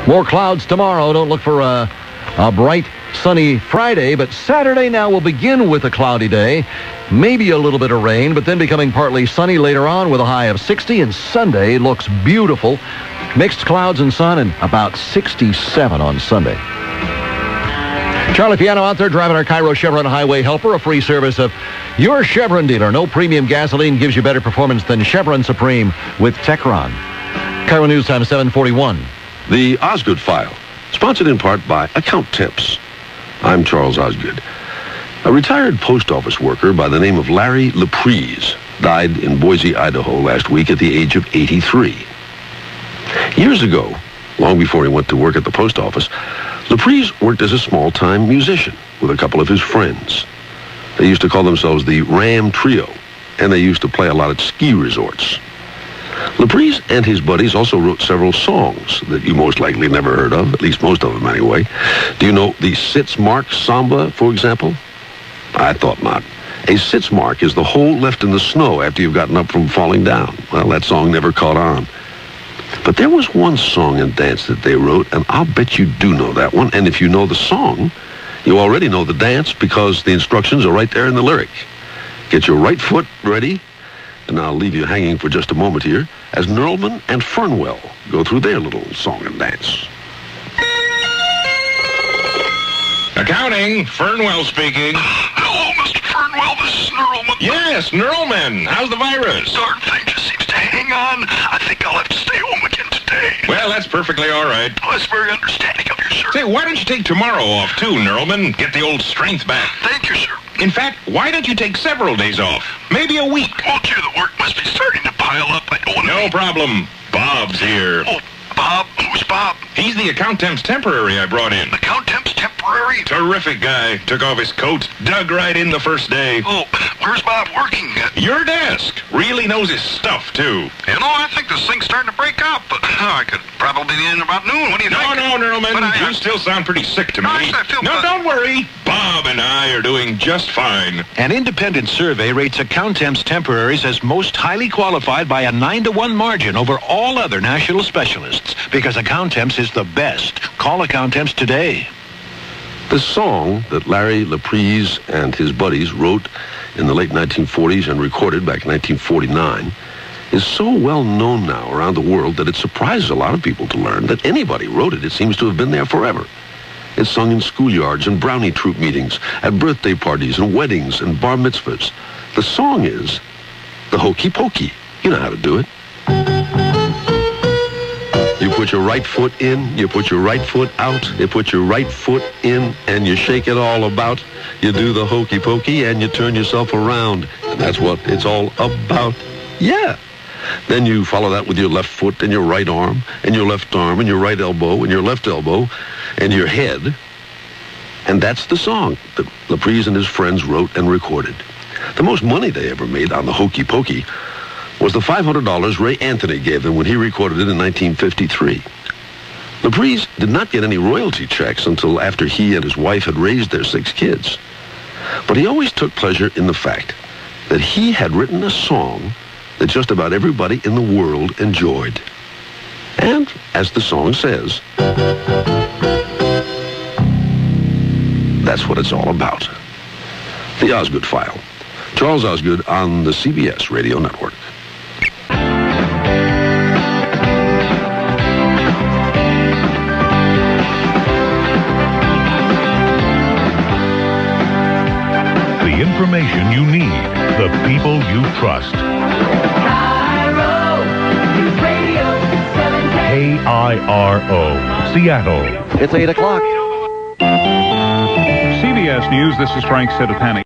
More clouds tomorrow. Don't look for a bright, sunny Friday, but Saturday now will begin with a cloudy day. Maybe a little bit of rain, but then becoming partly sunny later on with a high of 60. And Sunday looks beautiful. Mixed clouds and sun and about 67 on Sunday. Charlie Piano out there driving our KIRO Chevron Highway Helper, a free service of your Chevron dealer. No premium gasoline gives you better performance than Chevron Supreme with Techron. KIRO News Time 7:41. The Osgood File, sponsored in part by Account Temps. I'm Charles Osgood. A retired post office worker by the name of Larry Laprise died in Boise, Idaho last week at the age of 83. Years ago, long before he went to work at the post office, Laprise worked as a small-time musician with a couple of his friends. They used to call themselves the Ram Trio, and they used to play a lot at ski resorts. Laprise and his buddies also wrote several songs that you most likely never heard of, at least most of them anyway. Do you know the Sitz Mark Samba, for example? I thought not. A sitz mark is the hole left in the snow after you've gotten up from falling down. Well, that song never caught on. But there was one song and dance that they wrote, and I'll bet you do know that one. And if you know the song, you already know the dance because the instructions are right there in the lyric. Get your right foot ready, and I'll leave you hanging for just a moment here as Nerlman and Fernwell go through their little song and dance. Accounting, Fernwell speaking. Hello, Mr. Fernwell, this is Nerlman. Yes, Nerlman. How's the virus? Darn thing just seems to hang on. I think I'll have to stay home again today. Well, that's perfectly all right. Oh, that's very understanding of you, sir. Say, why don't you take tomorrow off, too, Nerlman? Get the old strength back. Thank you, sir. In fact, why don't you take several days off? Maybe a week. Oh, gee, the work must be starting to pile up. I don't want to... No problem. Bob's here. Oh, Bob? Who's Bob? He's the account temp's temporary I brought in. Account temp's temporary? Terrific guy. Took off his coat, dug right in the first day. Oh, where's Bob working? Your desk. Really knows his stuff, too. You know, I think this thing's starting to break up. I could probably be in about noon. What do you think? No, Nerlman. But You still sound pretty sick to me. I feel No, bad. don't worry. Bob and I are doing just fine. An independent survey rates Account Temp's temporaries as most highly qualified by a 9-to-1 margin over all other national specialists because Account Temps is the best. Call Account Temps today. The song that Larry Laprise and his buddies wrote in the late 1940s and recorded back in 1949 is so well known now around the world that it surprises a lot of people to learn that anybody wrote it. It seems to have been there forever. It's sung in schoolyards and brownie troop meetings, at birthday parties and weddings and bar mitzvahs. The song is the Hokey Pokey. You know how to do it. You put your right foot in, you put your right foot out, you put your right foot in, and you shake it all about. You do the hokey pokey, and you turn yourself around. And that's what it's all about. Yeah. Then you follow that with your left foot and your right arm, and your left arm, and your right elbow, and your left elbow, and your head. And that's the song that Laprise and his friends wrote and recorded. The most money they ever made on the hokey pokey was the $500 Ray Anthony gave them when he recorded it in 1953. Laprise did not get any royalty checks until after he and his wife had raised their 6 kids. But he always took pleasure in the fact that he had written a song that just about everybody in the world enjoyed. And, as the song says, that's what it's all about. The Osgood File. Charles Osgood on the CBS Radio Network. The information you need, the people you trust. KIRO Newsradio 710. KIRO, Seattle. It's 8 o'clock. CBS News, this is Frank Sedapani.